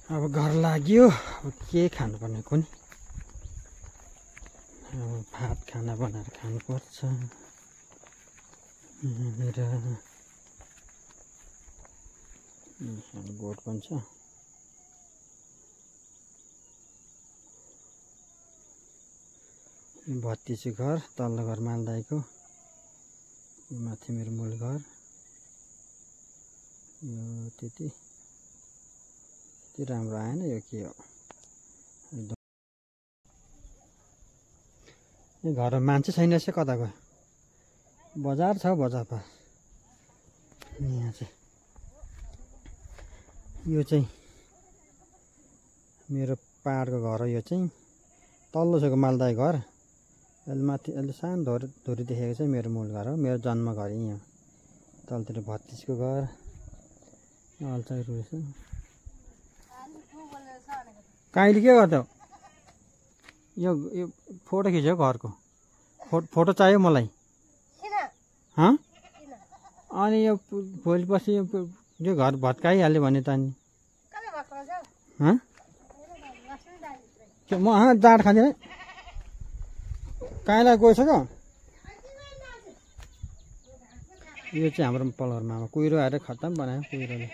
अब घर लाग्यो। अब के खानुपर्ने कुनि अब भात खाना बनाएर खानुपर्छ। यहाँनिर गोठ पनि छ। भत्तिसी घर, तल्लो घर मालदाईको, माथि मेरो मूल घर। यो त्यति राम्रो आएन। यो के हो? यो घरमा मान्छे छैन रहेछ, कता गयो? बजार छ, बजार पास। यहाँ चाहिँ यो चाहिँ मेरो पाहाडको घर हो। यो चाहिँ तल्लो छको मालदाई घर। अहिले माथि अहिले सानो धुरी देखेको चाहिँ मेरो मूल घर हो। मेरो जन्म घर यहाँ। तलतिर भत्तिसको घर। अल्छाइरु रहेछ। काइली के गर्छौ? यो फोटो खिच्यो घरको। फोटो चाहियो मलाई। हँ? अनि यो भोलिपछि यो घर भत्काइहाल्यो भने त नि। म जाँड खाँदिनँ। काइँलाई गइसक्यो? यो चाहिँ हाम्रो पल्लो घरमा कुहिरो आएर खत्तम बनायो कुहिरोले।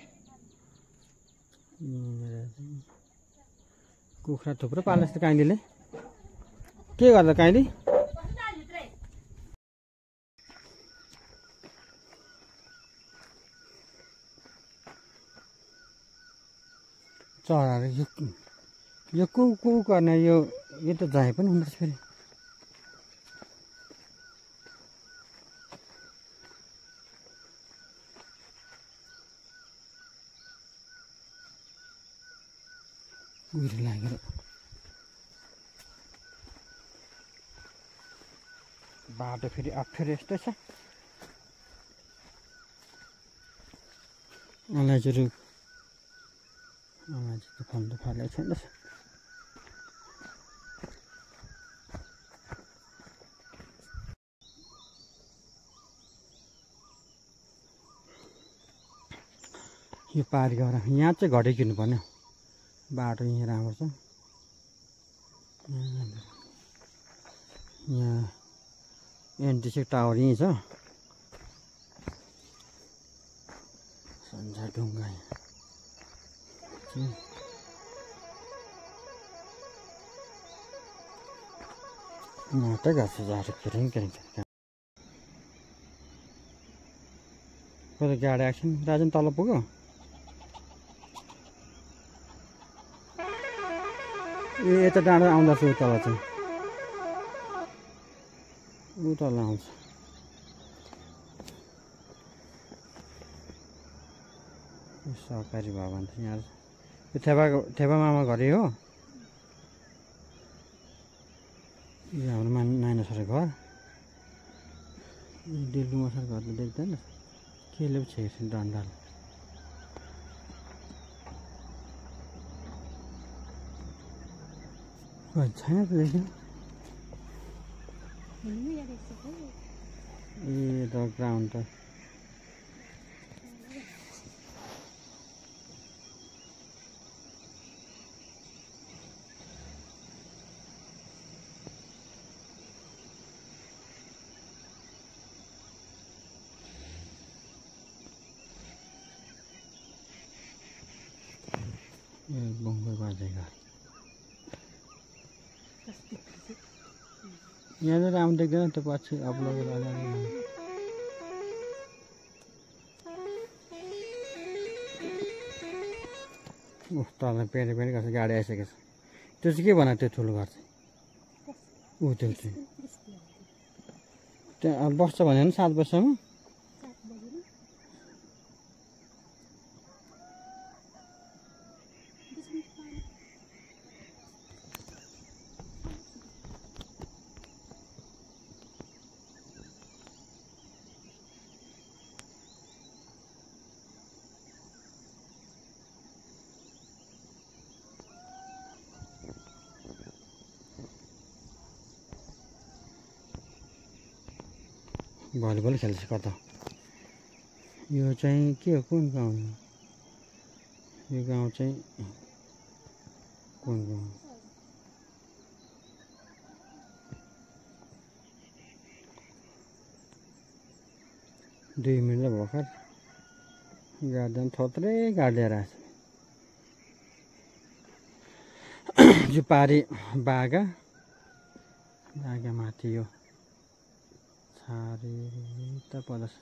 कुखुरा थुप्रो पाल्छ त काइँलीले। के गर्दा काइँली? चराहरू यो कु गर्ने यो त जाए पनि हुँदो रहेछ फेरि। कुहिरो लागेर बाटो फेरि अप्ठ्यारो यस्तै छ। अलैँची रुख अलैँची त फल्नु फलेको छैन। यो पारी गएर यहाँ चाहिँ घडी किन्नुपर्ने हो। बाटो यहाँ राम्रो छ। यहाँ एनटिसी टावर यहीँ छ। सन्जा ढुङ्गा माटै गर्छ जाडो किरिङ किरिङ। कता गाडी आएको छ? राजन तल पुग्यो? ए यता डाँडा आउँदा चाहिँ उतल चाहिँ उतल आउँछ। सहकारी भवन छ यहाँ। यो थेपा मामा घरै हो। यो हाम्रो नाइना सर घर। डिल्लुमा सर घर त देख्दैन। केले पो छेक्छ डन्डाले। छैन त देखिन। ए त ग्राउन्ड त बङ्गो बाजेको। यहाँ राम्रो देख्दैन त्यो पछि अपलोड तल पेरी गर्छ। गाडी आइसकेको छ। त्यो चाहिँ के बनायो त्यो ठुलो घर चाहिँ? ऊ त्यो चाहिँ त्यहाँ बस्छ भने 7 बजीसम्म। भलिबल खेल्छ कता? यो चाहिँ के हो? कुन गाउँ? यो गाउँ चाहिँ कुन 2 मिनट भर्खर गार्डन थोत्रै गाडिएर आछ जुपारी बागा माथि यो छारी त पर्दछ